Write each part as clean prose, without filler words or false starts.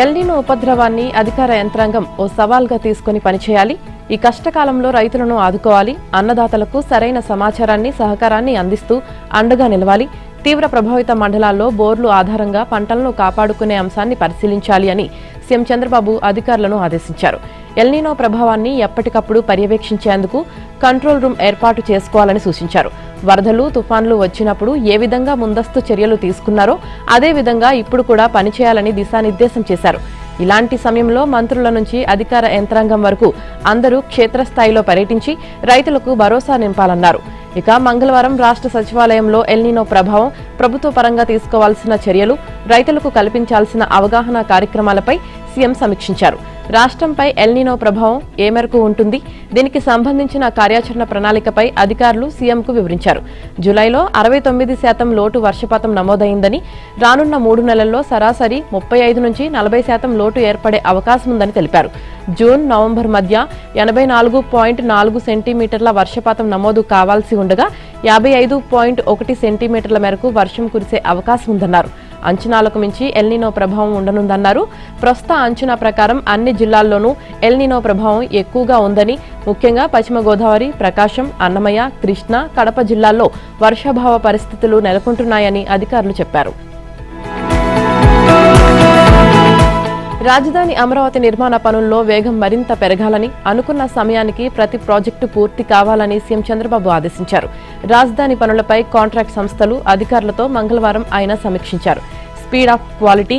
El Niño ఉపద్రవాన్ని అధికార యంత్రాంగం ఓ సవాల్గా తీసుకుని పనిచేయాలి. ఈ కష్టకాలంలో రైతులను ఆదుకోవాలి. అన్నదాతలకు సరైన సమాచారాన్ని, సహకారాన్ని అందిస్తూ అండగా నిలవాలి. తీవ్ర ప్రభావిత మండలాల్లో బోర్లు ఆధారంగా పంటలను కాపాడుకునే అంశాన్ని పరిశీలించాలి అని సీఎం చంద్రబాబు అధికారులను ఆదేశించారు. ఎల్నినో ప్రభావాన్ని ఎప్పటికప్పుడు పర్యవేక్షించేందుకు కంట్రోల్ రూమ్ ఏర్పాటు చేసుకోవాలని సూచించారు. వరదలు, తుఫాన్లు వచ్చినప్పుడు ఏ విధంగా ముందస్తు చర్యలు తీసుకున్నారో అదే విధంగా ఇప్పుడు కూడా పనిచేయాలని దిశానిర్దేశం చేశారు. ఇలాంటి సమయంలో మంత్రుల నుంచి అధికార యంత్రాంగం వరకు అందరూ క్షేత్రస్థాయిలో పర్యటించి రైతులకు భరోసా నింపాలన్నారు. ఇక మంగళవారం రాష్ట్ర సచివాలయంలో ఎల్నినో ప్రభావం, ప్రభుత్వ పరంగా తీసుకోవాల్సిన చర్యలు, రైతులకు కల్పించాల్సిన అవగాహన కార్యక్రమాలపై సీఎం సమీక్షించారు. రాష్ట్రంపై ఎల్నినో ప్రభావం ఏ మేరకు ఉంటుంది, దీనికి సంబంధించిన కార్యాచరణ ప్రణాళికపై అధికారులు సీఎంకు వివరించారు. జూలైలో 69% లోటు వర్షపాతం నమోదైందని, రానున్న 3 నెలల్లో సరాసరి 35 నుంచి 40% లోటు ఏర్పడే అవకాశం ఉందని తెలిపారు. జూన్, నవంబర్ మధ్య 84.4 సెంటీమీటర్ల వర్షపాతం నమోదు కావాల్సి ఉండగా 55.1 సెంటీమీటర్ల మేరకు వర్షం కురిసే అవకాశం ఉందన్నారు. అంచనాలకు మించి ఎల్నినో ప్రభావం ఉండనుందన్నారు. ప్రస్తుత అంచనా ప్రకారం అన్ని జిల్లాల్లోనూ ఎల్నినో ప్రభావం ఎక్కువగా ఉందని, ముఖ్యంగా పశ్చిమ గోదావరి, ప్రకాశం, అన్నమయ్య, కృష్ణా, కడప జిల్లాల్లో వర్షాభావ పరిస్థితులు నెలకొంటున్నాయని అధికారులు చెప్పారు. రాజధాని అమరావతి నిర్మాణ పనుల్లో వేగం మరింత పెరగాలని, అనుకున్న సమయానికి ప్రతి ప్రాజెక్టు పూర్తి కావాలని సీఎం చంద్రబాబు ఆదేశించారు. రాజధాని పనులపై కాంట్రాక్ట్ సంస్థలు, అధికారులతో మంగళవారం ఆయన సమీక్షించారు. స్పీడ్ ఆఫ్ క్వాలిటీ,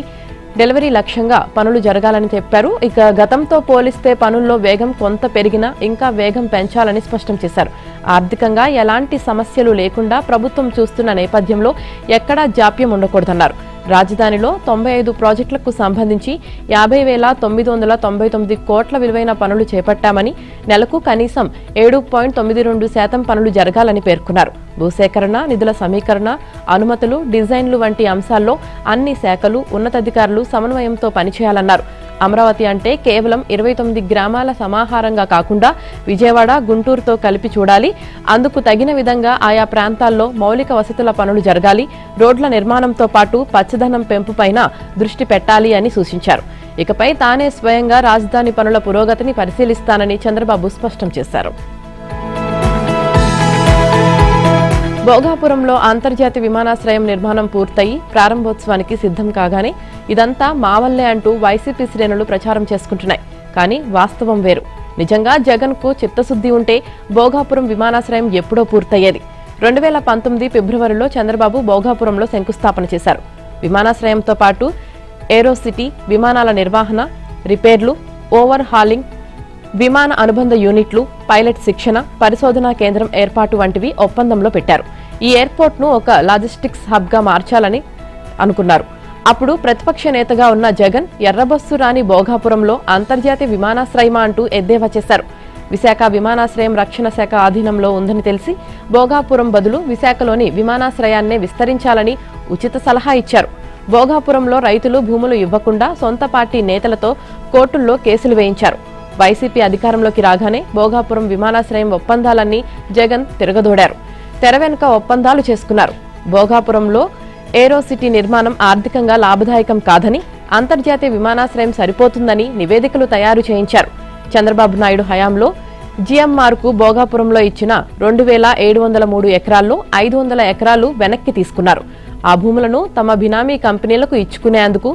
డెలివరీ లక్ష్యంగా పనులు జరగాలని చెప్పారు. ఇక గతంతో పోలిస్తే పనుల్లో వేగం కొంత పెరిగినా ఇంకా వేగం పెంచాలని స్పష్టం చేశారు. ఆర్థికంగా ఎలాంటి సమస్యలు లేకుండా ప్రభుత్వం చూస్తున్న నేపథ్యంలో ఎక్కడా జాప్యం ఉండకూడదన్నారు. రాజధానిలో 95 ప్రాజెక్టులకు సంబంధించి 50,999 కోట్ల విలువైన పనులు చేపట్టామని, నెలకు కనీసం 7.92% పనులు జరగాలని పేర్కొన్నారు. భూసేకరణ, నిధుల సమీకరణ, అనుమతులు, డిజైన్లు వంటి అంశాల్లో అన్ని శాఖలు, ఉన్నతాధికారులు సమన్వయంతో పనిచేయాలన్నారు. అమరావతి అంటే కేవలం 29 గ్రామాల సమాహారంగా కాకుండా విజయవాడ, గుంటూరుతో కలిపి చూడాలి. అందుకు తగిన విధంగా ఆయా ప్రాంతాల్లో మౌలిక వసతుల పనులు జరగాలి. రోడ్ల నిర్మాణంతో పాటు పచ్చదనం పెంపుపైన దృష్టి పెట్టాలి అని సూచించారు. ఇకపై తానే స్వయంగా రాజధాని పనుల పురోగతిని పరిశీలిస్తానని చంద్రబాబు స్పష్టం చేశారు. భోగాపురంలో అంతర్జాతీయ విమానాశ్రయం నిర్మాణం పూర్తయి ప్రారంభోత్సవానికి సిద్ధం కాగానే ఇదంతా మా వల్లే అంటూ వైసీపీ శ్రేణులు ప్రచారం చేసుకుంటున్నాయి. కానీ వాస్తవం వేరు. నిజంగా జగన్ కు చిత్తశుద్ధి ఉంటే భోగాపురం విమానాశ్రయం ఎప్పుడో పూర్తయ్యేది. 2019 ఫిబ్రవరిలో చంద్రబాబు భోగాపురంలో శంకుస్థాపన చేశారు. విమానాశ్రయంతో పాటు ఏరోసిటీ, విమానాల నిర్వహణ, రిపేర్లు, ఓవర్ హాలింగ్, విమాన అనుబంధ యూనిట్లు, పైలట్ శిక్షణ, పరిశోధనా కేంద్రం ఏర్పాటు వంటివి ఒప్పందంలో పెట్టారు. ఈ ఎయిర్పోర్ట్ను ఒక లాజిస్టిక్స్ హబ్గా మార్చాలని అనుకున్నారు. అప్పుడు ప్రతిపక్ష నేతగా ఉన్న జగన్ ఎర్రబస్సు రాని భోగాపురంలో అంతర్జాతీయ విమానాశ్రయమా అంటూ ఎద్దేవా చేశారు. విశాఖ విమానాశ్రయం రక్షణ శాఖ ఆధీనంలో ఉందని తెలిసి భోగాపురం బదులు విశాఖలోని విమానాశ్రయాన్నే విస్తరించాలని ఉచిత సలహా ఇచ్చారు. భోగాపురంలో రైతులు భూములు ఇవ్వకుండా సొంత పార్టీ నేతలతో కోర్టుల్లో కేసులు వేయించారు. వైసీపీ అధికారంలోకి రాగానే భోగాపురం విమానాశ్రయం ఒప్పందాలన్నీ జగన్ తిరగదోడారు. తెర వెనుక ఒప్పందాలు చేసుకున్నారు. భోగాపురంలో ఏరోసిటీ నిర్మాణం ఆర్థికంగా లాభదాయకం కాదని, అంతర్జాతీయ విమానాశ్రయం సరిపోతుందని నివేదికలు తయారు చేయించారు. చంద్రబాబు నాయుడు హయాంలో జిఎంఆర్కు భోగాపురంలో ఇచ్చిన 2,703 ఎకరాల్లో 500 ఎకరాలు వెనక్కి తీసుకున్నారు. ఆ భూములను తమ బినామీ కంపెనీలకు ఇచ్చుకునేందుకు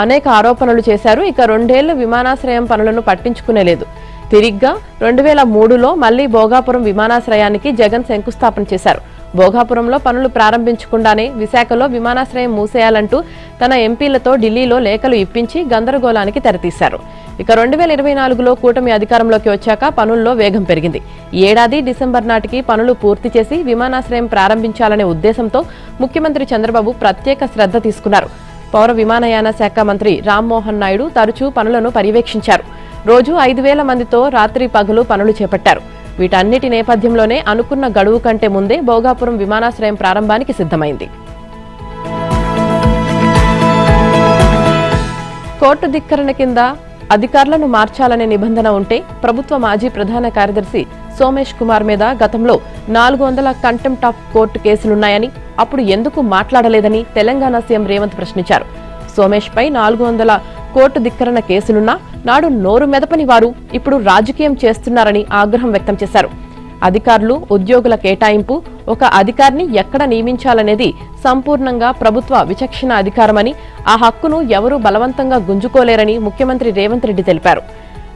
అనేక ఆరోపణలు చేశారు. ఇక 2 ఏళ్లు విమానాశ్రయం పనులను పట్టించుకునేలేదు. తిరిగ్గా 2003లో మళ్లీ భోగాపురం విమానాశ్రయానికి జగన్ శంకుస్థాపన చేశారు. భోగాపురంలో పనులు ప్రారంభించకుండానే విశాఖలో విమానాశ్రయం మూసేయాలంటూ తన ఎంపీలతో ఢిల్లీలో లేఖలు ఇప్పించి గందరగోళానికి తెరతీశారు. ఇక 2024లో కూటమి అధికారంలోకి వచ్చాక పనుల్లో వేగం పెరిగింది. ఈ ఏడాది డిసెంబర్ నాటికి పనులు పూర్తి చేసి విమానాశ్రయం ప్రారంభించాలనే ఉద్దేశంతో ముఖ్యమంత్రి చంద్రబాబు ప్రత్యేక శ్రద్ధ తీసుకున్నారు. పౌర విమానయాన శాఖ మంత్రి రామ్మోహన్ నాయుడు తరచూ పనులను పర్యవేక్షించారు. రోజు 5,000 మందితో రాత్రి పగలు పనులు చేపట్టారు. వీటన్నిటి నేపథ్యంలోనే అనుకున్న గడువు కంటే ముందే భోగాపురం విమానాశ్రయం ప్రారంభానికి సిద్ధమైంది. కోర్టు ధిక్కరణ కింద అధికారులను మార్చాలనే నిబంధన ఉంటే ప్రభుత్వ మాజీ ప్రధాన కార్యదర్శి సోమేష్ కుమార్ మీద గతంలో 400 కంటెంప్ట్ ఆఫ్ కోర్టు కేసులున్నాయని, అప్పుడు ఎందుకు మాట్లాడలేదని తెలంగాణ సీఎం రేవంత్ ప్రశ్నించారు. సోమేష్పై 400 కోర్టు ధిక్కరణ కేసులున్నా నాడు నోరు మెదపని వారు ఇప్పుడు రాజకీయం చేస్తున్నారని ఆగ్రహం వ్యక్తం చేశారు. అధికారులు, ఉద్యోగుల కేటాయింపు, ఒక అధికారిని ఎక్కడ నియమించాలనేది సంపూర్ణంగా ప్రభుత్వ విచక్షణ అధికారమని, ఆ హక్కును ఎవరూ బలవంతంగా గుంజుకోలేరని ముఖ్యమంత్రి రేవంత్ రెడ్డి తెలిపారు.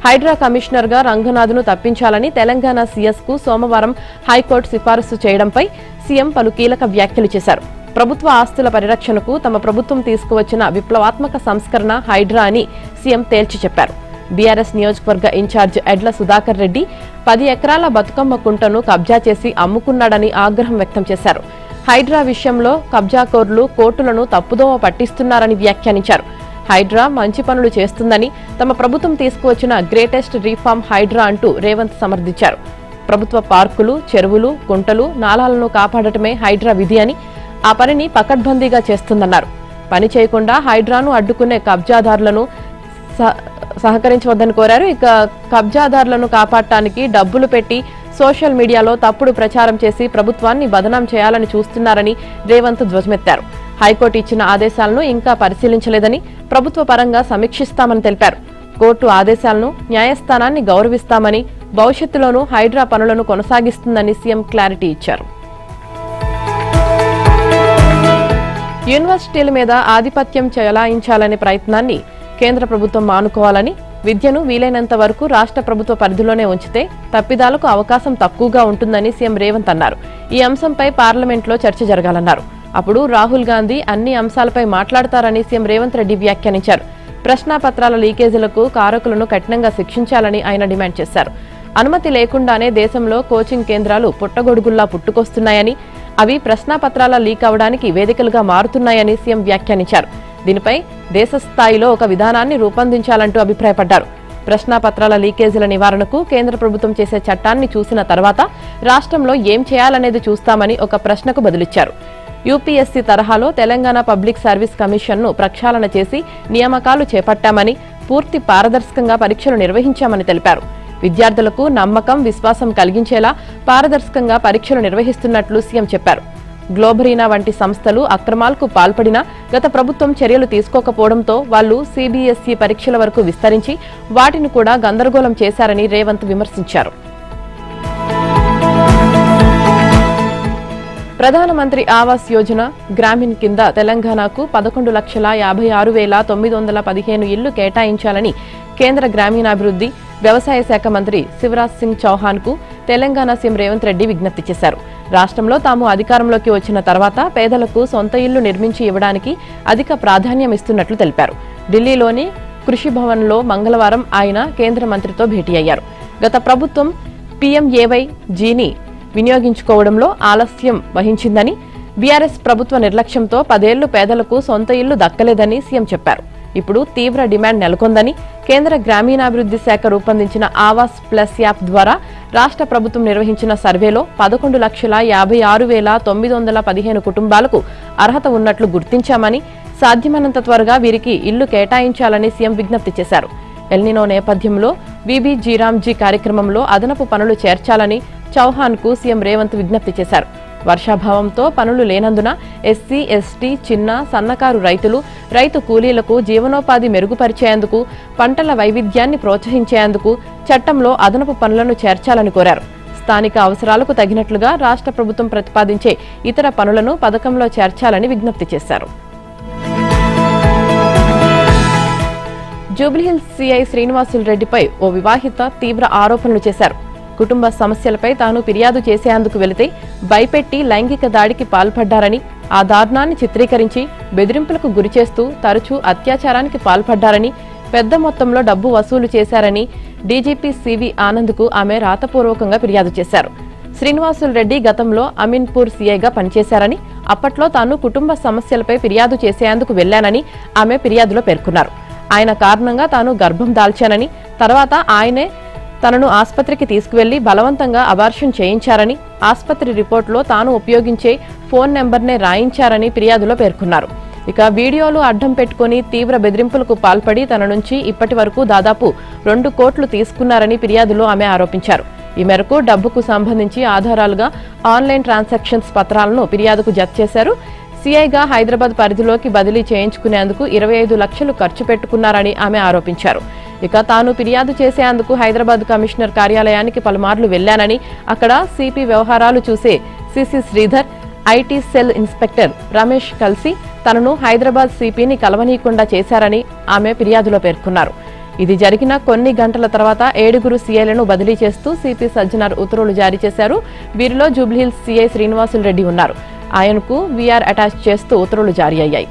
హైడ్రా కమిషనర్ గా రంగనాథ్ను తప్పించాలని తెలంగాణ సీఎస్ కు సోమవారం హైకోర్టు సిఫారసు చేయడంపై సీఎం పలు కీలక వ్యాఖ్యలు చేశారు. ప్రభుత్వ ఆస్తుల పరిరక్షణకు తమ ప్రభుత్వం తీసుకువచ్చిన విప్లవాత్మక సంస్కరణ హైడ్రా అని సీఎం తేల్చి చెప్పారు. బీఆర్ఎస్ నియోజకవర్గ ఇన్ఛార్జ్ ఎడ్ల సుధాకర్ రెడ్డి 10 ఎకరాల బతుకమ్మ కుంటను కబ్జా చేసి అమ్ముకున్నాడని ఆగ్రహం వ్యక్తం చేశారు. హైడ్రా విషయంలో కబ్జాకోర్లు కోర్టులను తప్పుదోవ పట్టిస్తున్నారని వ్యాఖ్యానించారు. హైడ్రా మంచి పనులు చేస్తుందని, తమ ప్రభుత్వం తీసుకువచ్చిన గ్రేటెస్ట్ రీఫార్మ్ హైడ్రా అంటూ రేవంత్ సమర్థించారు. ప్రభుత్వ పార్కులు, చెరువులు, కుంటలు, నాలాలను కాపాడటమే హైడ్రా విధి అని, ఆ పనిని పకడ్బందీగా చేస్తుందన్నారు. పని చేయకుండా హైడ్రాను అడ్డుకునే కబ్జాదారులను సహకరించవద్దని కోరారు. ఇక కబ్జాదారులను కాపాడటానికి డబ్బులు పెట్టి సోషల్ మీడియాలో తప్పుడు ప్రచారం చేసి ప్రభుత్వాన్ని బదనాం చేయాలని చూస్తున్నారని రేవంత్ ధ్వజమెత్తారు. హైకోర్టు ఇచ్చిన ఆదేశాలను ఇంకా పరిశీలించలేదని, ప్రభుత్వ పరంగా సమీక్షిస్తామని తెలిపారు. కోర్టు ఆదేశాలను, న్యాయస్థానాన్ని గౌరవిస్తామని, భవిష్యత్తులోనూ హైడ్రా పనులను కొనసాగిస్తుందని సీఎం క్లారిటీ ఇచ్చారు. యూనివర్సిటీల మీద ఆధిపత్యం చెలాయించాలనే ప్రయత్నాన్ని కేంద్ర ప్రభుత్వం మానుకోవాలని, విద్యను వీలైనంత వరకు రాష్ట్ర ప్రభుత్వ పరిధిలోనే ఉంచితే తప్పిదాలకు అవకాశం తక్కువగా ఉంటుందని సీఎం రేవంత్ అన్నారు. ఈ అంశంపై పార్లమెంట్లో చర్చ జరగాలన్నారు. అప్పుడు రాహుల్ గాంధీ అన్ని అంశాలపై మాట్లాడతారని సీఎం రేవంత్ రెడ్డి వ్యాఖ్యానించారు. ప్రశ్నాపత్రాల లీకేజీలకు కారకులను కఠినంగా శిక్షించాలని ఆయన డిమాండ్ చేశారు. అనుమతి లేకుండానే దేశంలో కోచింగ్ కేంద్రాలు పుట్టగొడుగుల్లా పుట్టుకొస్తున్నాయని, అవి ప్రశ్నాపత్రాల లీక్ అవడానికి వేదికలుగా మారుతున్నాయని సీఎం వ్యాఖ్యానించారు. దీనిపై దేశ స్థాయిలో ఒక విధానాన్ని రూపొందించాలంటూ అభిప్రాయపడ్డారు. ప్రశ్నాపత్రాల లీకేజీల నివారణకు కేంద్ర ప్రభుత్వం చేసే చట్టాన్ని చూసిన తర్వాత రాష్ట్రంలో ఏం చేయాలనేది చూస్తామని ఒక ప్రశ్నకు బదులిచ్చారు. యూపీఎస్సీ తరహాలో తెలంగాణ పబ్లిక్ సర్వీస్ కమిషన్ను ప్రక్షాళన చేసి నియామకాలు చేపట్టామని, పూర్తి పారదర్శకంగా పరీక్షలు నిర్వహించామని తెలిపారు. విద్యార్థులకు నమ్మకం, విశ్వాసం కలిగించేలా పారదర్శకంగా పరీక్షలు నిర్వహిస్తున్నట్లు సీఎం చెప్పారు. గ్లోబరీనా వంటి సంస్థలు అక్రమాలకు పాల్పడినా గత ప్రభుత్వం చర్యలు తీసుకోకపోవడంతో వాళ్లు సీబీఎస్ఈ పరీక్షల వరకు విస్తరించి వాటిని కూడా గందరగోళం చేశారని రేవంత్ విమర్శించారు. ప్రధానమంత్రి ఆవాస్ యోజన గ్రామీణ్ కింద తెలంగాణకు 11,56,915 ఇళ్లు కేటాయించాలని కేంద్ర గ్రామీణాభివృద్ధి, వ్యవసాయ శాఖ మంత్రి శివరాజ్ సింగ్ చౌహాన్ కు తెలంగాణ సీఎం రేవంత్ రెడ్డి విజ్ఞప్తి చేశారు. రాష్ట్రంలో తాము అధికారంలోకి వచ్చిన తర్వాత పేదలకు సొంత ఇళ్లు నిర్మించి ఇవ్వడానికి అధిక ప్రాధాన్యం ఇస్తున్నట్లు తెలిపారు. ఢిల్లీలోని కృషి భవన్లో మంగళవారం ఆయన కేంద్ర మంత్రితో భేటీ అయ్యారు. గత ప్రభుత్వం PMAY-Gని వినియోగించుకోవడంలో ఆలస్యం వహించిందని, బీఆర్ఎస్ ప్రభుత్వ నిర్లక్ష్యంతో 10 ఏళ్లు పేదలకు సొంత ఇళ్లు దక్కలేదని సీఎం చెప్పారు. ఇప్పుడు తీవ్ర డిమాండ్ నెలకొందని, కేంద్ర గ్రామీణాభివృద్ధి శాఖ రూపొందించిన ఆవాస్ ప్లస్ యాప్ ద్వారా రాష్ట్ర ప్రభుత్వం నిర్వహించిన సర్వేలో 11,56,915 కుటుంబాలకు అర్హత ఉన్నట్లు గుర్తించామని, సాధ్యమైనంత త్వరగా వీరికి ఇళ్లు కేటాయించాలని సీఎం విజ్ఞప్తి చేశారు. ఎల్నినో నేపథ్యంలో BBG-Ramji కార్యక్రమంలో అదనపు పనులు చేర్చాలని చౌహాన్ కు సీఎం రేవంత్ విజ్ఞప్తి చేశారు. వర్షాభావంతో పనులు లేనందున ఎస్సీ, ఎస్టీ, చిన్న, సన్నకారు రైతులు, రైతు కూలీలకు జీవనోపాధి మెరుగుపరిచేందుకు, పంటల వైవిధ్యాన్ని ప్రోత్సహించేందుకు చట్టంలో అదనపు పనులను చేర్చాలని కోరారు. స్థానిక అవసరాలకు తగినట్లుగా రాష్ట్ర ప్రభుత్వం ప్రతిపాదించే ఇతర పనులను పథకంలో చేర్చాలని విజ్ఞప్తి చేశారు. జూబ్లీహిల్స్ సీఐ శ్రీనివాసులు రెడ్డిపై ఓ వివాహిత తీవ్ర ఆరోపణలు చేశారు. కుటుంబ సమస్యలపై తాను ఫిర్యాదు చేసేందుకు వెళితే భయపెట్టి లైంగిక దాడికి పాల్పడ్డారని, ఆ దారుణాన్ని చిత్రీకరించి బెదిరింపులకు గురిచేస్తూ తరచూ అత్యాచారానికి పాల్పడ్డారని, పెద్ద మొత్తంలో డబ్బు వసూలు చేశారని డీజీపీ సివి ఆనంద్కు ఆమె రాతపూర్వకంగా ఫిర్యాదు చేశారు. శ్రీనివాసులు రెడ్డి గతంలో అమీన్పూర్ సీఐగా పనిచేశారని, అప్పట్లో తాను కుటుంబ సమస్యలపై ఫిర్యాదు చేసేందుకు వెళ్లానని ఆమె ఫిర్యాదులో పేర్కొన్నారు. ఆయన కారణంగా తాను గర్భం దాల్చానని, తర్వాత ఆయనే తనను ఆస్పత్రికి తీసుకువెళ్లి బలవంతంగా అబార్షన్ చేయించారని, ఆస్పత్రి రిపోర్టులో తాను ఉపయోగించే ఫోన్ నెంబర్నే రాయించారని ఫిర్యాదులో పేర్కొన్నారు. ఇక వీడియోలు అడ్డం పెట్టుకుని తీవ్ర బెదిరింపులకు పాల్పడి తన నుంచి ఇప్పటి వరకు దాదాపు 2 కోట్లు తీసుకున్నారని ఫిర్యాదులో ఆమె ఆరోపించారు. ఈ మేరకు డబ్బుకు సంబంధించి ఆధారాలుగా ఆన్లైన్ ట్రాన్సాక్షన్స్ పత్రాలను ఫిర్యాదుకు జత చేశారు. సీఐగా హైదరాబాద్ పరిధిలోకి బదిలీ చేయించుకునేందుకు 25 లక్షలు ఖర్చు పెట్టుకున్నారని ఆమె ఆరోపించారు. ఇక తాను ఫిర్యాదు చేసేందుకు హైదరాబాద్ కమిషనర్ కార్యాలయానికి పలుమార్లు వెళ్లానని, అక్కడ సిపి వ్యవహారాలు చూసే CC Sridhar, IT cell inspector Ramesh కలిసి తనను హైదరాబాద్ సిపిని కలవనీయకుండా చేశారని ఆమె ఫిర్యాదులో పేర్కొన్నారు. ఇది జరిగిన కొన్ని గంటల తర్వాత 7 సీఐలను బదిలీ చేస్తూ సిపి సజ్జనార్ ఉత్తర్వులు జారీ చేశారు. వీరిలో జూబ్లీహిల్స్ సీఐ శ్రీనివాసులు రెడ్డి ఉన్నారు. ఆయనకు వీఆర్ అటాచ్ చేస్తూ ఉత్తర్వులు జారీ అయ్యాయి.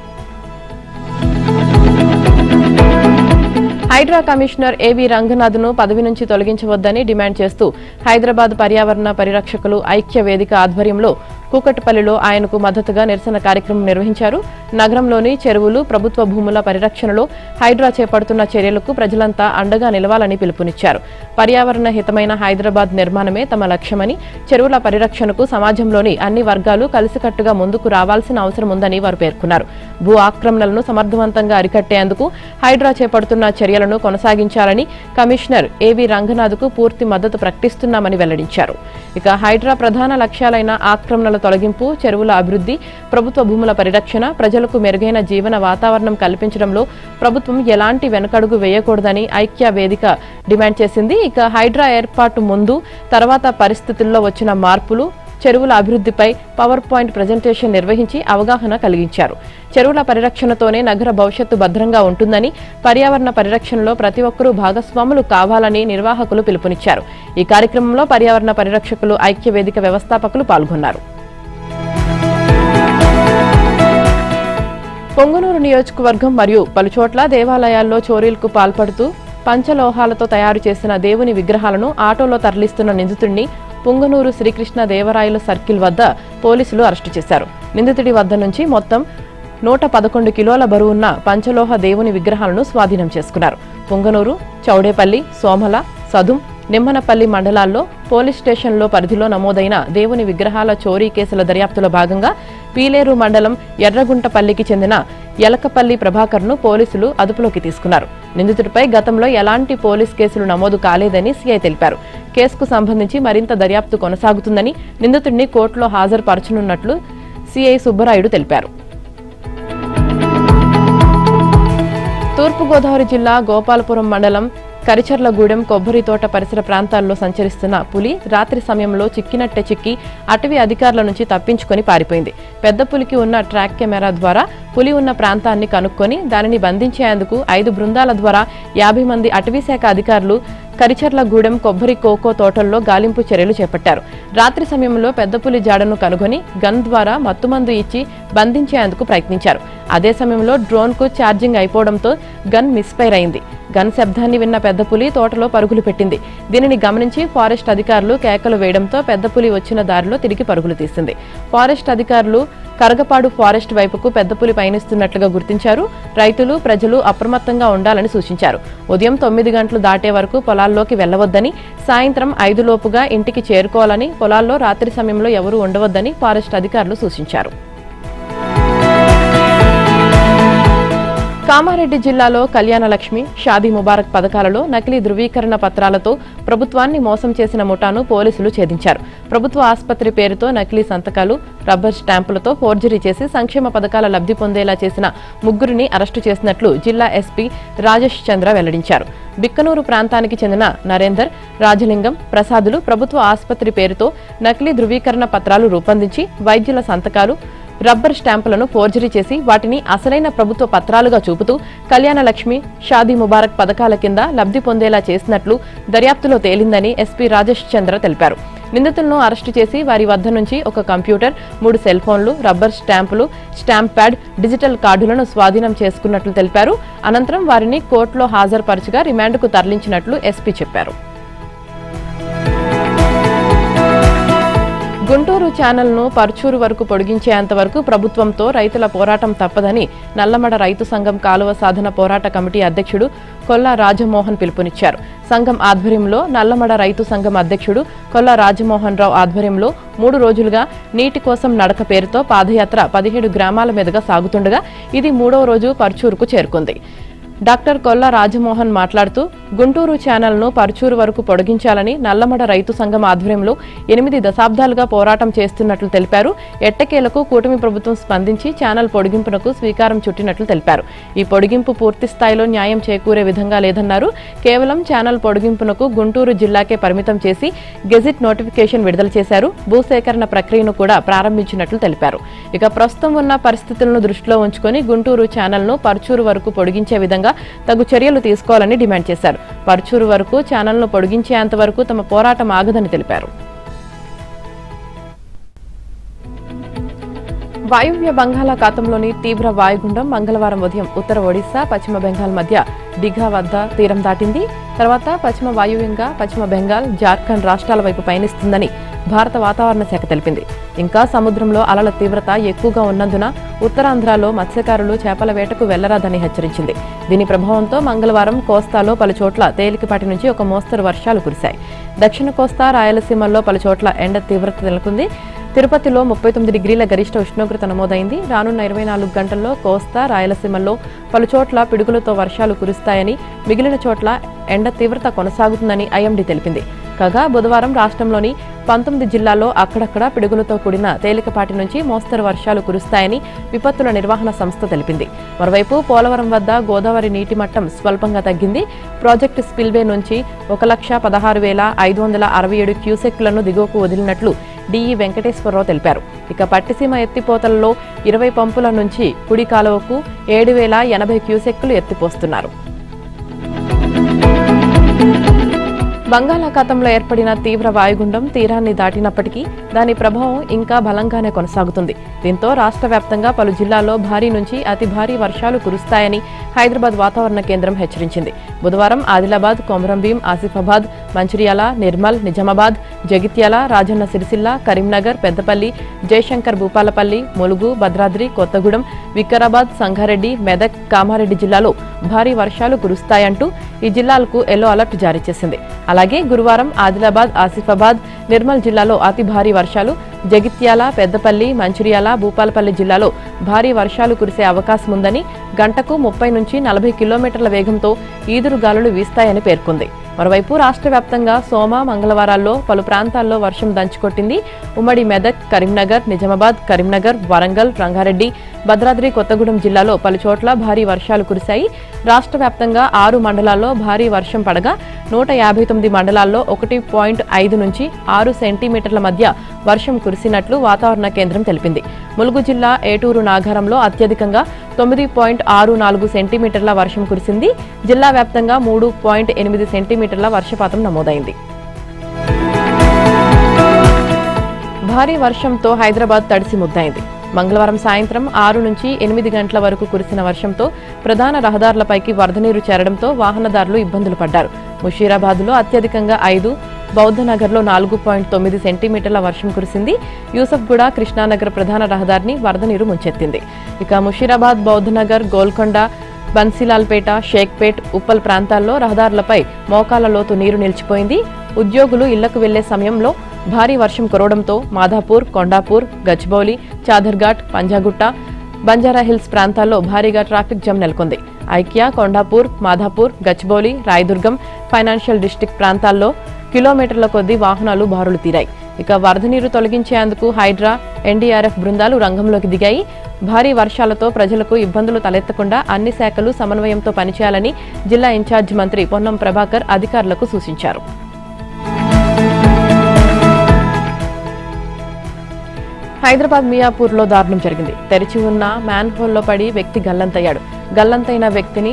హైడ్రా కమిషనర్ ఏవి రంగనాథ్ను పదవి నుంచి తొలగించవద్దని డిమాండ్ చేస్తూ హైదరాబాద్ పర్యావరణ పరిరక్షకులు ఐక్య వేదిక ఆధ్వర్యంలో కూకట్పల్లిలో ఆయనకు మద్దతుగా నిరసన కార్యక్రమం నిర్వహించారు. నగరంలోని చెరువులు, ప్రభుత్వ భూముల పరిరక్షణలో హైడ్రా చేపడుతున్న చర్యలకు ప్రజలంతా అండగా నిలవాలని పిలుపునిచ్చారు. పర్యావరణ హితమైన హైదరాబాద్ నిర్మాణమే తమ లక్ష్యమని, చెరువుల పరిరక్షణకు సమాజంలోని అన్ని వర్గాలు కలిసికట్టుగా ముందుకు రావాల్సిన అవసరం ఉందని వారు పేర్కొన్నారు. భూ ఆక్రమణలను సమర్థవంతంగా అరికట్టేందుకు హైడ్రా చేపడుతున్న చర్యలను కొనసాగించాలని కమిషనర్ ఏవి రంగనాథ్కు పూర్తి మద్దతు ప్రకటిస్తున్నామని వెల్లడించారు. ఇక హైడ్రా ప్రధాన లక్ష్యాలైన ఆక్రమణల తొలగింపు, చెరువుల అభివృద్ధి, ప్రభుత్వ భూముల పరిరక్షణ, ప్రజలకు మెరుగైన జీవన వాతావరణం కల్పించడంలో ప్రభుత్వం ఎలాంటి వెనకడుగు వేయకూడదని ఐక్య వేదిక డిమాండ్ చేసింది. ఇక హైడ్రా ఏర్పాటు ముందు, తర్వాత పరిస్థితుల్లో వచ్చిన మార్పులు, చెరువుల అభివృద్ధిపై పవర్ పాయింట్ ప్రజెంటేషన్ నిర్వహించి అవగాహన కలిగించారు. చెరువుల పరిరక్షణతోనే నగర భవిష్యత్తు భద్రంగా ఉంటుందని, పర్యావరణ పరిరక్షణలో ప్రతి ఒక్కరూ భాగస్వాములు కావాలని నిర్వాహకులు పిలుపునిచ్చారు. ఈ కార్యక్రమంలో పర్యావరణ పరిరక్షకులు ఐక్య వేదిక వ్యవస్థాపకులు పాల్గొన్నారు. పొంగనూరు నియోజకవర్గం మరియు పలుచోట్ల దేవాలయాల్లో చోరీలకు పాల్పడుతూ పంచలోహాలతో తయారు చేసిన దేవుని విగ్రహాలను ఆటోలో తరలిస్తున్న నిందితుడిని పొంగనూరు శ్రీకృష్ణ దేవరాయల సర్కిల్ వద్ద పోలీసులు అరెస్టు చేశారు. నిందితుడి వద్ద నుంచి మొత్తం 111 కిలోల బరువున్న పంచలోహ దేవుని విగ్రహాలను స్వాధీనం చేసుకున్నారు. పొంగనూరు, చౌడేపల్లి, సోమల, సదుం, నిమ్మనపల్లి మండలాల్లో పోలీస్ స్టేషన్లో పరిధిలో నమోదైన దేవుని విగ్రహాల చోరీ కేసుల దర్యాప్తులో భాగంగా పీలేరు మండలం ఎర్రగుంటపల్లికి చెందిన యలకపల్లి ప్రభాకర్ను పోలీసులు అదుపులోకి తీసుకున్నారు. నిందితుడిపై గతంలో ఎలాంటి పోలీస్ కేసులు నమోదు కాలేదని సీఐ తెలిపారు. కేసుకు సంబంధించి మరింత దర్యాప్తు కొనసాగుతుందని, నిందితుడిని కోర్టులో హాజరుపరచనున్నట్లు సీఐ సుబ్బరాయుడు తెలిపారు. తూర్పుగోదావరి జిల్లా గోపాలపురం మండలం కరిచర్లగూడెం కొబ్బరి తోట పరిసర ప్రాంతాల్లో సంచరిస్తున్న పులి రాత్రి సమయంలో చిక్కినట్టే చిక్కి అటవీ అధికారుల నుంచి తప్పించుకొని పారిపోయింది. పెద్ద పులికి ఉన్న ట్రాక్ కెమెరా ద్వారా పులి ఉన్న ప్రాంతాన్ని కనుక్కొని దానిని బంధించేందుకు 5 బృందాల ద్వారా 50 మంది అటవీశాఖ అధికారులు కరిచర్లగూడెం కొబ్బరి కోకో తోటల్లో గాలింపు చర్యలు చేపట్టారు. రాత్రి సమయంలో పెద్ద పులి జాడను కనుగొని గన్ ద్వారా మత్తుమందు ఇచ్చి బంధించేందుకు ప్రయత్నించారు. అదే సమయంలో డ్రోన్కు ఛార్జింగ్ అయిపోవడంతో గన్ మిస్ఫైర్ అయింది. గన్ శబ్దాన్ని విన్న పెద్ద పులి తోటలో పరుగులు పెట్టింది. దీనిని గమనించి ఫారెస్ట్ అధికారులు కేకలు వేయడంతో పెద్ద పులి వచ్చిన దారిలో తిరిగి పరుగులు తీసింది. ఫారెస్ట్ అధికారులు కరగపాడు ఫారెస్ట్ వైపుకు పెద్ద పులి పయనిస్తున్నట్లుగా గుర్తించారు. రైతులు, ప్రజలు అప్రమత్తంగా ఉండాలని సూచించారు. ఉదయం 9 గంటలు దాటే వరకు పొలాల్లోకి వెళ్లవద్దని, సాయంత్రం 5 లోపుగా ఇంటికి చేరుకోవాలని, పొలాల్లో రాత్రి సమయంలో ఎవరూ ఉండవద్దని ఫారెస్ట్ అధికారులు సూచించారు. కామారెడ్డి జిల్లాలో కళ్యాణలక్ష్మి, షాదీ ముబారక్ పథకాలలో నకిలీ ధృవీకరణ పత్రాలతో ప్రభుత్వాన్ని మోసం చేసిన ముఠాను పోలీసులు ఛేదించారు. ప్రభుత్వ ఆసుపత్రి పేరుతో నకిలీ సంతకాలు, రబ్బర్ స్టాంపులతో ఫోర్జరీ చేసి సంక్షేమ పథకాల లబ్ధి పొందేలా చేసిన 3 అరెస్టు చేసినట్లు జిల్లా ఎస్పీ రాజేష్ చంద్ర వెల్లడించారు. బిక్కనూరు ప్రాంతానికి చెందిన నరేందర్, రాజలింగం, ప్రసాదులు ప్రభుత్వ ఆసుపత్రి పేరుతో నకిలీ ధృవీకరణ పత్రాలు రూపొందించి వైద్యుల సంతకాలు, రబ్బర్ స్టాంపులను ఫోర్జరీ చేసి వాటిని అసలైన ప్రభుత్వ పత్రాలుగా చూపుతూ కళ్యాణలక్ష్మి, షాదీ ముబారక్ పథకాల కింద లబ్ధి పొందేలా చేసినట్లు దర్యాప్తులో తేలిందని ఎస్పీ రాజేష్ చంద్ర తెలిపారు. నిందితులను అరెస్టు చేసి వారి వద్ద నుంచి ఒక కంప్యూటర్, 3 సెల్ ఫోన్లు, రబ్బర్ స్టాంపులు, స్టాంప్ ప్యాడ్, డిజిటల్ కార్డులను స్వాధీనం చేసుకున్నట్లు తెలిపారు. అనంతరం వారిని కోర్టులో హాజరుపరచగా రిమాండ్కు తరలించినట్లు ఎస్పీ చెప్పారు. గుంటూరు ఛానల్ను పర్చూరు వరకు పొడిగించేంత వరకు ప్రభుత్వంతో రైతుల పోరాటం తప్పదని నల్లమడ రైతు సంఘం కాలువ సాధన పోరాట కమిటీ అధ్యక్షుడు కొల్లా రాజమోహన్ పిలుపునిచ్చారు. సంఘం ఆధ్వర్యంలో నల్లమడ రైతు సంఘం అధ్యక్షుడు కొల్లా రాజమోహన్ రావు ఆధ్వర్యంలో 3 రోజులుగా నీటి కోసం నడక పేరుతో పాదయాత్ర 17 గ్రామాల మీదుగా సాగుతుండగా ఇది 3వ రోజు పర్చూరుకు చేరుకుంది. డాక్టర్ కొల్ల రాజమోహన్ మాట్లాడుతూ గుంటూరు ఛానల్ను పరుచూరు వరకు పొడిగించాలని నల్లమడ రైతు సంఘం ఆధ్వర్యంలో 8 దశాబ్దాలుగా పోరాటం చేస్తున్నట్లు తెలిపారు. ఎట్టకేలకు కూటమి ప్రభుత్వం స్పందించి ఛానల్ పొడిగింపునకు స్వీకారం చుట్టినట్లు తెలిపారు. ఈ పొడిగింపు పూర్తి స్థాయిలో న్యాయం చేకూరే విధంగా లేదన్నారు. కేవలం ఛానల్ పొడిగింపునకు గుంటూరు జిల్లాకే పరిమితం చేసి గెజిట్ నోటిఫికేషన్ విడుదల చేశారు. భూసేకరణ ప్రక్రియను కూడా ప్రారంభించినట్లు తెలిపారు. ఇక ప్రస్తుతం ఉన్న పరిస్థితులను దృష్టిలో ఉంచుకొని గుంటూరు ఛానల్ను పరుచూరు వరకు పొడిగించే విధంగా తగు చర్యలు తీసుకోవాలని డిమాండ్ చేశారు. పరుచూరు వరకు ఛానల్ను పొడిగించేంత వరకు తమ పోరాటం ఆగదని తెలిపారు. వాయువ్య బంగాళాఖాతంలోని తీవ్ర వాయుగుండం మంగళవారం ఉదయం ఉత్తర ఒడిశా పశ్చిమ బెంగాల్ మధ్య డిఘా వద్ద తీరం దాటింది. తర్వాత పశ్చిమ వాయువ్యంగా పశ్చిమ బెంగాల్, జార్ఖండ్ రాష్ట్రాల వైపు పయనిస్తుందని భారత వాతావరణ శాఖ తెలిపింది. ఇంకా సముద్రంలో అలల తీవ్రత ఎక్కువగా ఉన్నందున ఉత్తరాంధ్రలో మత్స్యకారులు చేపల వేటకు వెళ్లరాదని హెచ్చరించింది. దీని ప్రభావంతో మంగళవారం కోస్తాలో పలుచోట్ల తేలికపాటి నుంచి ఒక మోస్తరు వర్షాలు కురిశాయి. దక్షిణ కోస్తా, రాయలసీమల్లో పలుచోట్ల ఎండ తీవ్రత నెలకొంది. తిరుపతిలో 39 డిగ్రీల గరిష్ట ఉష్ణోగ్రత నమోదైంది. రానున్న 24 గంటల్లో కోస్తా, రాయలసీమల్లో పలుచోట్ల పిడుగులతో వర్షాలు కురుస్తాయని, మిగిలిన చోట్ల ఎండ తీవ్రత కొనసాగుతుందని ఐఎండీ తెలిపింది. కాగా బుధవారం రాష్ట్రంలోని 19 జిల్లాల్లో అక్కడక్కడ పిడుగులతో కూడిన తేలికపాటి నుంచి మోస్తరు వర్షాలు కురుస్తాయని విపత్తుల నిర్వహణ సంస్థ తెలిపింది. మరోవైపు పోలవరం వద్ద గోదావరి నీటి మట్టం స్వల్పంగా తగ్గింది. ప్రాజెక్టు స్పిల్వే నుంచి 1,16,567 క్యూసెక్లను దిగువకు వదిలినట్లు డిఈ వెంకటేశ్వరరావు తెలిపారు. ఇక పట్టిసీమ ఎత్తిపోతలలో 20 పంపుల నుంచి కుడి కాలువకు 7,080 క్యూసెక్కులు ఎత్తిపోస్తున్నారు. బంగాళాఖాతంలో ఏర్పడిన తీవ్ర వాయుగుండం తీరాన్ని దాటినప్పటికీ దాని ప్రభావం ఇంకా బలంగానే కొనసాగుతుంది. దీంతో రాష్ట్ర వ్యాప్తంగా పలు జిల్లాల్లో భారీ నుంచి అతి భారీ వర్షాలు కురుస్తాయని హైదరాబాద్ వాతావరణ కేంద్రం హెచ్చరించింది. బుధవారం ఆదిలాబాద్, కొమరంభీం, ఆసిఫాబాద్, మంచిర్యాల, నిర్మల్, నిజామాబాద్, జగిత్యాల, రాజన్న సిరిసిల్ల, కరీంనగర్, పెద్దపల్లి, జయశంకర్ భూపాలపల్లి, ములుగు, భద్రాద్రి, కొత్తగూడెం, వికారాబాద్, సంగారెడ్డి, మెదక్, కామారెడ్డి జిల్లాలో భారీ వర్షాలు కురుస్తాయంటూ ఈ జిల్లాలకు ఎల్లో అలర్ట్ జారీ చేసింది. అలాగే గురువారం ఆదిలాబాద్, ఆసిఫాబాద్, నిర్మల్ జిల్లాలో అతి భారీ వర్షాలు, జగిత్యాల, పెద్దపల్లి, మంచిర్యాల, భూపాలపల్లి జిల్లాలో భారీ వర్షాలు కురిసే అవకాశం ఉందని, గంటకు 30 నుంచి 40 కిలోమీటర్ల వేగంతో ఈదురుగాలులు వీస్తాయని పేర్కొంది. మరోవైపు రాష్ట్ర వ్యాప్తంగా సోమ, మంగళవారాల్లో పలు ప్రాంతాల్లో వర్షం దంచుకొట్టింది. ఉమ్మడి మెదక్, కరీంనగర్, నిజామాబాద్, కరీంనగర్, వరంగల్, రంగారెడ్డి, భద్రాద్రి కొత్తగూడెం జిల్లాలో పలుచోట్ల భారీ వర్షాలు కురిశాయి. రాష్ట్ర వ్యాప్తంగా 6 మండలాల్లో భారీ వర్షం పడగా 159 మండలాల్లో 1.5 నుంచి 6 సెంటీమీటర్ల మధ్య వర్షం కురిసినట్లు వాతావరణ కేంద్రం తెలిపింది. ములుగు జిల్లా ఏటూరు నాగారంలో అత్యధికంగా 9.64 సెంటీమీటర్ల వర్షం కురిసింది. జిల్లా వ్యాప్తంగా 3.8 సెంటీమీటర్ల వర్షపాతం నమోదైంది. భారీ వర్షంతో హైదరాబాద్ తడిసి ముద్దైంది. మంగళవారం సాయంత్రం 6 నుంచి 8 గంటల వరకు కురిసిన వర్షంతో ప్రధాన రహదారులపైకి వరద నీరు చేరడంతో వాహనదారులు ఇబ్బందులు పడ్డారు. ముషీరాబాద్లో అత్యధికంగా 5, బౌద్ధనగర్లో 4.9 సెంటీమీటర్ల వర్షం కురిసింది. యూసఫ్గూడ, కృష్ణానగర్ ప్రధాన రహదారిని వరద నీరు ముంచెత్తింది. ఇక ముషీరాబాద్, బౌద్ధనగర్, గోల్కొండ, బన్సీలాల్పేట, షేక్పేట్, ఉప్పల్ ప్రాంతాల్లో రహదారులపై మోకాల లోతు నీరు నిలిచిపోయింది. ఉద్యోగులు ఇళ్లకు వెళ్లే సమయంలో భారీ వర్షం కురవడంతో మాధాపూర్, కొండాపూర్, గచ్చిబౌలి, చాదర్ఘాట్, పంజాగుట్ట, బంజారాహిల్స్ ప్రాంతాల్లో భారీగా ట్రాఫిక్ జామ్ నెలకొంది. ఐక్య, కొండాపూర్, మాధాపూర్, గచ్చిబౌలి, రాయదుర్గం, ఫైనాన్షియల్ డిస్టిక్ ప్రాంతాల్లో కిలోమీటర్ల కొద్దీ వాహనాలు బారులు తీరాయి. ఇక వరద నీరు తొలగించేందుకు హైడ్రా, ఎన్డీఆర్ఎఫ్ బృందాలు రంగంలోకి దిగాయి. భారీ వర్షాలతో ప్రజలకు ఇబ్బందులు తలెత్తకుండా అన్ని శాఖలు సమన్వయంతో పనిచేయాలని జిల్లా ఇన్ఛార్జి మంత్రి పొన్నం ప్రభాకర్ అధికారులకు సూచించారు. హైదరాబాద్ మియాపూర్లో దారుణం జరిగింది. తెరిచి ఉన్న మ్యాన్ హోల్లో పడి వ్యక్తి గల్లంతయ్యాడు. గల్లంతైన వ్యక్తిని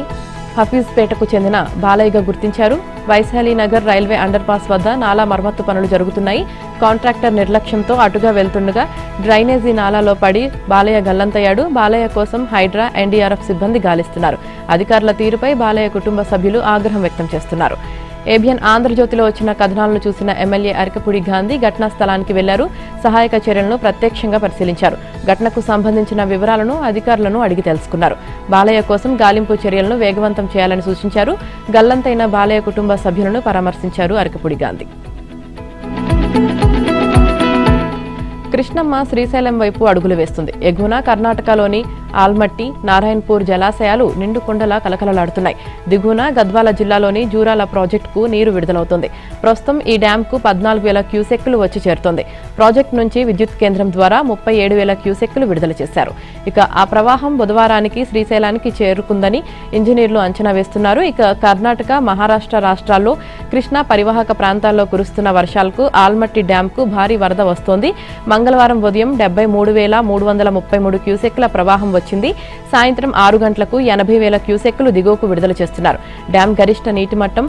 హఫీజ్పేటకు చెందిన బాలయ్యగా గుర్తించారు. Vaishali Nagar railway under pass వద్ద నాలా మరమ్మత్తు పనులు జరుగుతున్నాయి. కాంట్రాక్టర్ నిర్లక్ష్యంతో అటుగా వెళ్తుండగా డ్రైనేజీ నాలాలో పడి బాలయ్య గల్లంతయ్యాడు. బాలయ్య కోసం హైడ్రా, ఎన్డీఆర్ఎఫ్ సిబ్బంది గాలిస్తున్నారు. అధికారుల తీరుపై బాలయ్య కుటుంబ సభ్యులు ఆగ్రహం వ్యక్తం చేస్తున్నారు. ఏబిఎన్ ఆంధ్రజ్యోతిలో వచ్చిన కథనాలను చూసిన ఎమ్మెల్యే అరకపూడి గాంధీ ఘటనా స్థలానికి వెళ్లారు. సహాయక చర్యలను ప్రత్యక్షంగా పరిశీలించారు. ఘటనకు సంబంధించిన వివరాలను అధికారులను అడిగి తెలుసుకున్నారు. బాలయ్య కోసం గాలింపు చర్యలను వేగవంతం చేయాలని సూచించారు. గల్లంతైన బాలయ్య కుటుంబ సభ్యులను పరామర్శించారు అరకపూడి గాంధీ. కృష్ణమ్మ శ్రీశైలం వైపు అడుగులు వేస్తుంది. ఎగువన కర్ణాటకలోని ఆల్మట్టి, నారాయణపూర్ జలాశయాలు నిండు కొండలా కలకలలాడుతున్నాయి. దిగువన గద్వాల జిల్లాలోని జూరాల ప్రాజెక్టుకు నీరు విడుదలవుతోంది. ప్రస్తుతం ఈ డ్యాంకు 14,000 క్యూసెక్కులు వచ్చి చేరుతోంది. ప్రాజెక్టు నుంచి విద్యుత్ కేంద్రం ద్వారా 37,000 క్యూసెక్కులు విడుదల చేశారు. ఇక ఆ ప్రవాహం బుధవారానికి శ్రీశైలానికి చేరుకుందని ఇంజనీర్లు అంచనా వేస్తున్నారు. ఇక కర్ణాటక, మహారాష్ట్ర రాష్ట్రాల్లో కృష్ణా పరివాహక ప్రాంతాల్లో కురుస్తున్న వర్షాలకు ఆల్మట్టి డ్యాంకు భారీ వరద వస్తోంది. మంగళవారం ఉదయం 73,333 క్యూసెక్ల ప్రవాహం వచ్చింది. సాయంత్రం 6 గంటలకు 80,000 క్యూసెక్లు దిగువకు విడుదల చేస్తున్నారు. డ్యాం గరిష్ట నీటి మట్టం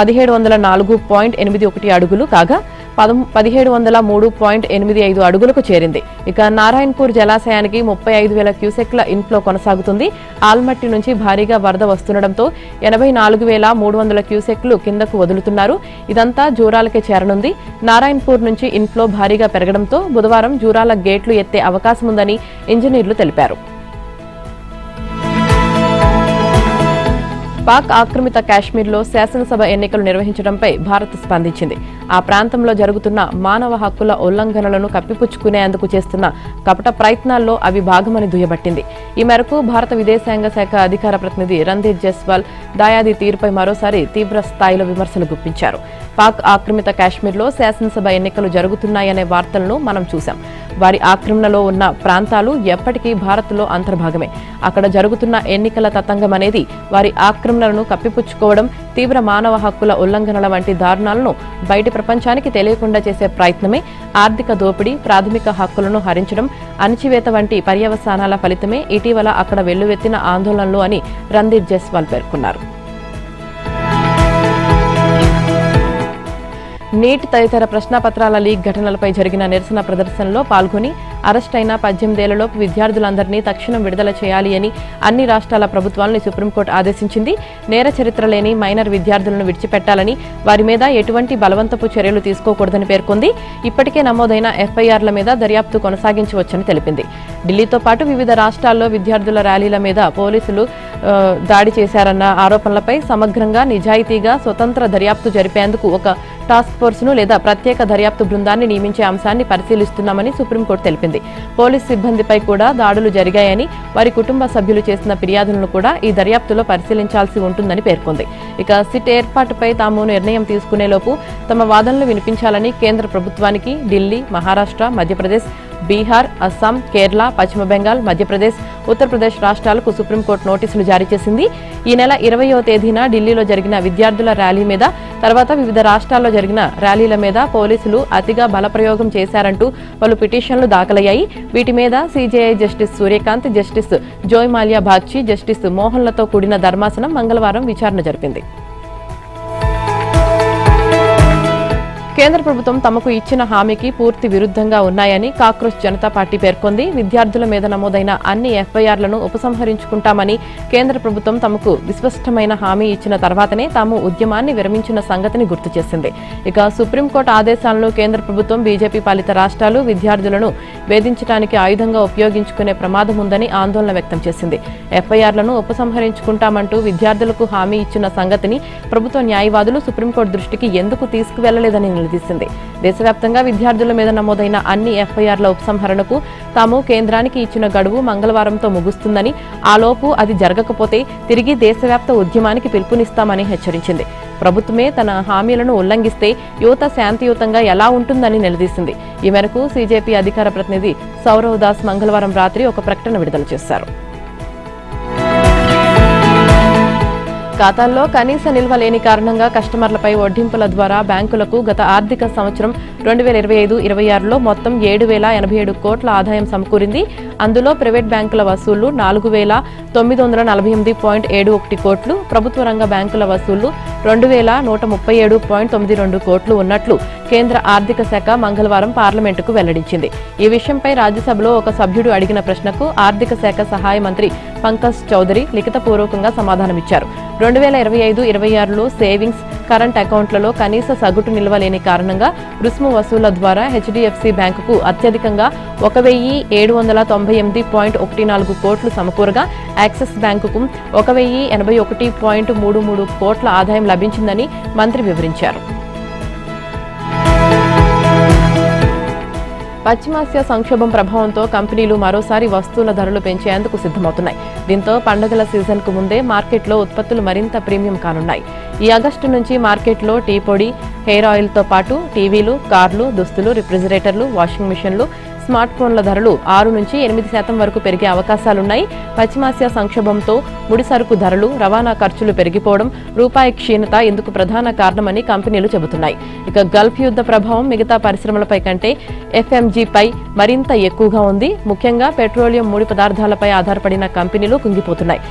1704.81 అడుగులు కాగా 1703.85 అడుగులకు చేరింది. ఇక నారాయణపూర్ జలాశయానికి 35,000 క్యూసెక్ల ఇన్ఫ్లో కొనసాగుతుంది. ఆల్మట్టి నుంచి భారీగా వరద వస్తుండటంతో 84,300 క్యూసెక్లు కిందకు వదులుతున్నారు. ఇదంతా జూరాలకే చేరనుంది. నారాయణపూర్ నుంచి ఇన్ఫ్లో భారీగా పెరగడంతో బుధవారం జూరాల గేట్లు ఎత్తే అవకాశముందని ఇంజనీర్లు తెలిపారు. పాక్ ఆక్రమిత కాశ్మీర్లో శాసనసభ ఎన్నికలు నిర్వహించడంపై భారత్ స్పందించింది. ఆ ప్రాంతంలో జరుగుతున్న మానవ హక్కుల ఉల్లంఘనలను కప్పిపుచ్చుకునేందుకు చేస్తున్న కపట ప్రయత్నాల్లో అవి భాగమని దుయ్యబట్టింది. ఈ మేరకు భారత విదేశాంగ శాఖ అధికార ప్రతినిధి రణ్ధీర్ జైస్వాల్ దాయాది తీరుపై మరోసారి తీవ్ర స్థాయిలో విమర్శలు గుప్పించారు. పాక్ ఆక్రమిత కాశ్మీర్లో శాసనసభ ఎన్నికలు జరుగుతున్నాయనే వార్తలను మనం చూశాం. వారి ఆక్రమణలో ఉన్న ప్రాంతాలు ఎప్పటికీ భారత్లో అంతర్భాగమే. అక్కడ జరుగుతున్న ఎన్నికల తతంగం అనేది వారి ఆక్రమణలను కప్పిపుచ్చుకోవడం, తీవ్ర మానవ హక్కుల ఉల్లంఘనల వంటి దారుణాలను బయటి ప్రపంచానికి తెలియకుండా చేసే ప్రయత్నమే. ఆర్థిక దోపిడీ, ప్రాథమిక హక్కులను హరించడం, అణచివేత వంటి పర్యవసానాల ఫలితమే ఇటీవల అక్కడ వెల్లువెత్తిన ఆందోళనలు అని రణ్ధీర్ జైస్వాల్ పేర్కొన్నారు. నీట్ తదితర ప్రశ్నాపత్రాల లీక్ ఘటనలపై జరిగిన నిరసన ప్రదర్శనలో పాల్గొని అరెస్టైన 18 ఏళ్లలోపు విద్యార్థులందరినీ తక్షణం విడుదల చేయాలి అని అన్ని రాష్ట్రాల ప్రభుత్వాలను సుప్రీంకోర్టు ఆదేశించింది. నేర చరిత్ర లేని మైనర్ విద్యార్థులను విడిచిపెట్టాలని, వారి మీద ఎటువంటి బలవంతపు చర్యలు తీసుకోకూడదని పేర్కొంది. ఇప్పటికే నమోదైన ఎఫ్ఐఆర్ల మీద దర్యాప్తు కొనసాగించవచ్చని తెలిపింది. ఢిల్లీతో పాటు వివిధ రాష్ట్రాల్లో విద్యార్థుల ర్యాలీల మీద పోలీసులు దాడి చేశారన్న ఆరోపణలపై సమగ్రంగా, నిజాయితీగా, స్వతంత్ర దర్యాప్తు జరిపేందుకు ఒక టాస్క్ ఫోర్స్ను లేదా ప్రత్యేక దర్యాప్తు బృందాన్ని నియమించే అంశాన్ని పరిశీలిస్తున్నామని సుప్రీంకోర్టు తెలిపింది. పోలీస్ సిబ్బందిపై కూడా దాడులు జరిగాయని, వారి కుటుంబ సభ్యులు చేసిన ఫిర్యాదులను కూడా ఈ దర్యాప్తులో పరిశీలించాల్సి ఉంటుందని పేర్కొంది. ఇక సిట్ ఏర్పాటుపై తాము నిర్ణయం తీసుకునేలోపు తమ వాదనలు వినిపించాలని కేంద్ర ప్రభుత్వానికి ఢిల్లీ, మహారాష్ట్ర, మధ్యప్రదేశ్, బీహార్, అస్సాం, కేరళ, పశ్చిమ బెంగాల్, మధ్యప్రదేశ్, ఉత్తరప్రదేశ్ రాష్ట్రాలకు సుప్రీంకోర్టు నోటీసులు జారీ చేసింది. ఈ నెల 20వ తేదీన ఢిల్లీలో జరిగిన విద్యార్థుల ర్యాలీ మీద, తర్వాత వివిధ రాష్ట్రాల్లో జరిగిన ర్యాలీల మీద పోలీసులు అతిగా బలప్రయోగం చేశారంటూ పలు పిటిషన్లు దాఖలయ్యాయి. వీటి మీద CJI justice Suryakant, justice Joymalya Bagchi, justice మోహన్లతో కూడిన ధర్మాసనం మంగళవారం విచారణ జరిపింది. కేంద్ర ప్రభుత్వం తమకు ఇచ్చిన హామీకి పూర్తి విరుద్ధంగా ఉన్నాయని కాక్రోచ్ జనతా పార్టీ పేర్కొంది. విద్యార్థుల మీద నమోదైన అన్ని ఎఫ్ఐఆర్లను ఉపసంహరించుకుంటామని కేంద్ర ప్రభుత్వం తమకు విస్పష్టమైన హామీ ఇచ్చిన తర్వాతనే తాము ఉద్యమాన్ని విరమించిన సంగతిని గుర్తు చేసింది. ఇక సుప్రీంకోర్టు ఆదేశాలను కేంద్ర ప్రభుత్వం, బీజేపీ పాలిత రాష్ట్రాలు విద్యార్థులను వేధించడానికి ఆయుధంగా ఉపయోగించుకునే ప్రమాదం ఉందని ఆందోళన వ్యక్తం చేసింది. ఎఫ్ఐఆర్లను ఉపసంహరించుకుంటామంటూ విద్యార్థులకు హామీ ఇచ్చిన సంగతిని ప్రభుత్వ న్యాయవాదులు సుప్రీంకోర్టు దృష్టికి ఎందుకు తీసుకువెళ్లలేదని నిలదీసింది. దేశవ్యాప్తంగా విద్యార్థుల మీద నమోదైన అన్ని ఎఫ్ఐఆర్ల ఉపసంహరణకు తాము కేంద్రానికి ఇచ్చిన గడువు మంగళవారంతో ముగుస్తుందని, ఆలోపు అది జరగకపోతే తిరిగి దేశవ్యాప్త ఉద్యమానికి పిలుపునిస్తామని హెచ్చరించింది. ప్రభుత్వమే తన హామీలను ఉల్లంఘిస్తే యువత శాంతియుతంగా ఎలా ఉంటుందని నిలదీసింది. ఈ మేరకు సీజేపీ అధికార ప్రతినిధి సౌరవ్ దాస్ మంగళవారం రాత్రి ఒక ప్రకటన విడుదల చేశారు. ఖాతాల్లో కనీస నిల్వ లేని కారణంగా కస్టమర్లపై వడ్డింపుల ద్వారా బ్యాంకులకు గత ఆర్థిక సంవత్సరం 2025-26లో మొత్తం 7,087 కోట్ల ఆదాయం సమకూరింది. అందులో ప్రైవేట్ బ్యాంకుల వసూళ్లు 4,948.71 కోట్లు, ప్రభుత్వ రంగ బ్యాంకుల వసూళ్లు 2,137.92 కోట్లు ఉన్నట్లు కేంద్ర ఆర్థిక శాఖ మంగళవారం పార్లమెంటుకు వెల్లడించింది. ఈ విషయంపై రాజ్యసభలో ఒక సభ్యుడు అడిగిన ప్రశ్నకు ఆర్థిక శాఖ సహాయ మంత్రి పంకజ్ చౌదరి లిఖితపూర్వకంగా సమాధానమిచ్చారు. 2025-26లో సేవింగ్స్, కరెంట్ అకౌంట్లలో కనీస సగటు నిల్వ లేని కారణంగా రుసుము వసూళ్ల ద్వారా హెచ్డిఎఫ్సి బ్యాంకుకు అత్యధికంగా 1,798.14 కోట్లు సమకూరగా, యాక్సిస్ బ్యాంకుకు 1,081.33 కోట్ల ఆదాయం లభించిందని మంత్రి వివరించారు. పశ్చిమాసియా సంక్షోభం ప్రభావంతో కంపెనీలు మరోసారి వస్తువుల ధరలు పెంచేందుకు సిద్ధమవుతున్నాయి. దీంతో పండుగల సీజన్కు ముందే మార్కెట్లో ఉత్పత్తులు మరింత ప్రీమియం కానున్నాయి. ఈ ఆగస్టు నుంచి మార్కెట్లో టీ పొడి, హెయిర్ ఆయిల్తో పాటు టీవీలు, కార్లు, దుస్తులు, రిఫ్రిజిరేటర్లు, వాషింగ్ మిషన్లు, స్మార్ట్ ఫోన్ల ధరలు 6 నుంచి 8% వరకు పెరిగే అవకాశాలున్నాయి. పశ్చిమాసియా సంక్షోభంతో ముడి సరుకు ధరలు, రవాణా ఖర్చులు పెరిగిపోవడం, రూపాయి క్షీణత ఇందుకు ప్రధాన కారణమని కంపెనీలు చెబుతున్నాయి. ఇక గల్ఫ్ యుద్ధ ప్రభావం మిగతా పరిశ్రమలపై కంటే ఎఫ్ఎంజీపై మరింత ఎక్కువగా ఉంది. ముఖ్యంగా పెట్రోలియం ముడి పదార్థాలపై ఆధారపడిన కంపెనీలు కుంగిపోతున్నాయి.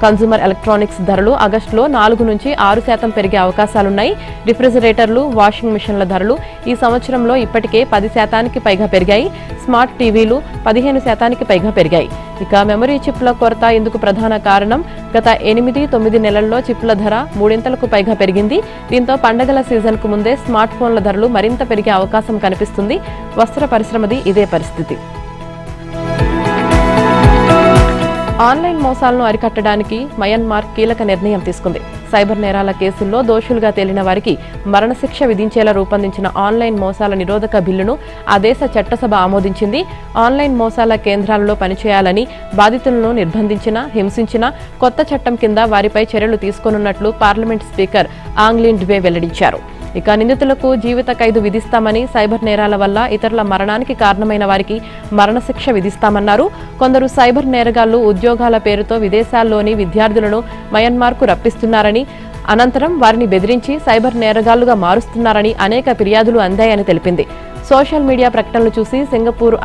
కన్స్యూమర్ ఎలక్ట్రానిక్స్ ధరలు ఆగస్టులో 4 నుంచి 6% పెరిగే అవకాశాలున్నాయి. రిఫ్రిజిరేటర్లు, వాషింగ్ మిషన్ల ధరలు ఈ సంవత్సరంలో ఇప్పటికే 10% పైగా పెరిగాయి. స్మార్ట్ టీవీలు 15% పైగా పెరిగాయి. ఇక మెమరీ చిప్ల కొరత ఇందుకు ప్రధాన కారణం. గత 8-9 నెలల్లో చిప్ల ధర 3 పైగా పెరిగింది. దీంతో పండగల సీజన్కు ముందే స్మార్ట్ ఫోన్ల ధరలు మరింత పెరిగే అవకాశం కనిపిస్తుంది. వస్త్ర పరిశ్రమది ఇదే పరిస్థితి. ఆన్లైన్ మోసాలను అరికట్టడానికి మయన్మార్ కీలక నిర్ణయం తీసుకుంది. సైబర్ నేరాల కేసుల్లో దోషులుగా తేలిన వారికి మరణశిక్ష విధించేలా రూపొందించిన ఆన్లైన్ మోసాల నిరోధక బిల్లును ఆ దేశ చట్టసభ ఆమోదించింది. ఆన్లైన్ మోసాల కేంద్రాలలో పనిచేయాలని బాధితులను నిర్బంధించినా, హింసించినా కొత్త చట్టం కింద వారిపై చర్యలు తీసుకోనున్నట్లు పార్లమెంట్ స్పీకర్ ఆంగ్లిన్ డ్వే వెల్లడించారు. ఇక నిందితులకు జీవిత ఖైదు విధిస్తామని, సైబర్ నేరాల వల్ల ఇతరుల మరణానికి కారణమైన వారికి మరణశిక్ష విధిస్తామన్నారు. కొందరు సైబర్ నేరగాళ్లు ఉద్యోగాల పేరుతో విదేశాల్లోని విద్యార్థులను మయన్మార్కు రప్పిస్తున్నారని, అనంతరం వారిని బెదిరించి సైబర్ నేరగాళ్లుగా మారుస్తున్నారని అనేక ఫిర్యాదులు అందాయని తెలిపింది. సోషల్ మీడియా ప్రకటనలు చూసి సింగపూర్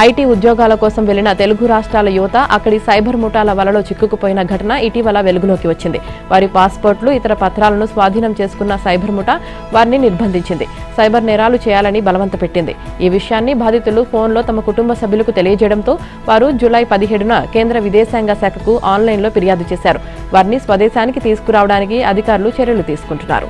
ఐటీ ఉద్యోగాల కోసం వెళ్లిన తెలుగు రాష్ట్రాల యువత అక్కడి సైబర్ ముఠాల వలలో చిక్కుకుపోయిన ఘటన ఇటీవల వెలుగులోకి వచ్చింది. వారి పాస్పోర్ట్లు, ఇతర పత్రాలను స్వాధీనం చేసుకున్న సైబర్ ముఠా వారిని నిర్బంధించింది. సైబర్ నేరాలు చేయాలని బలవంత పెట్టింది. ఈ విషయాన్ని బాధితులు ఫోన్లో తమ కుటుంబ సభ్యులకు తెలియజేయడంతో వారు జూలై 17న కేంద్ర విదేశాంగ శాఖకు ఆన్లైన్లో ఫిర్యాదు చేశారు. వారిని స్వదేశానికి తీసుకురావడానికి అధికారులు చర్యలు తీసుకుంటున్నారు.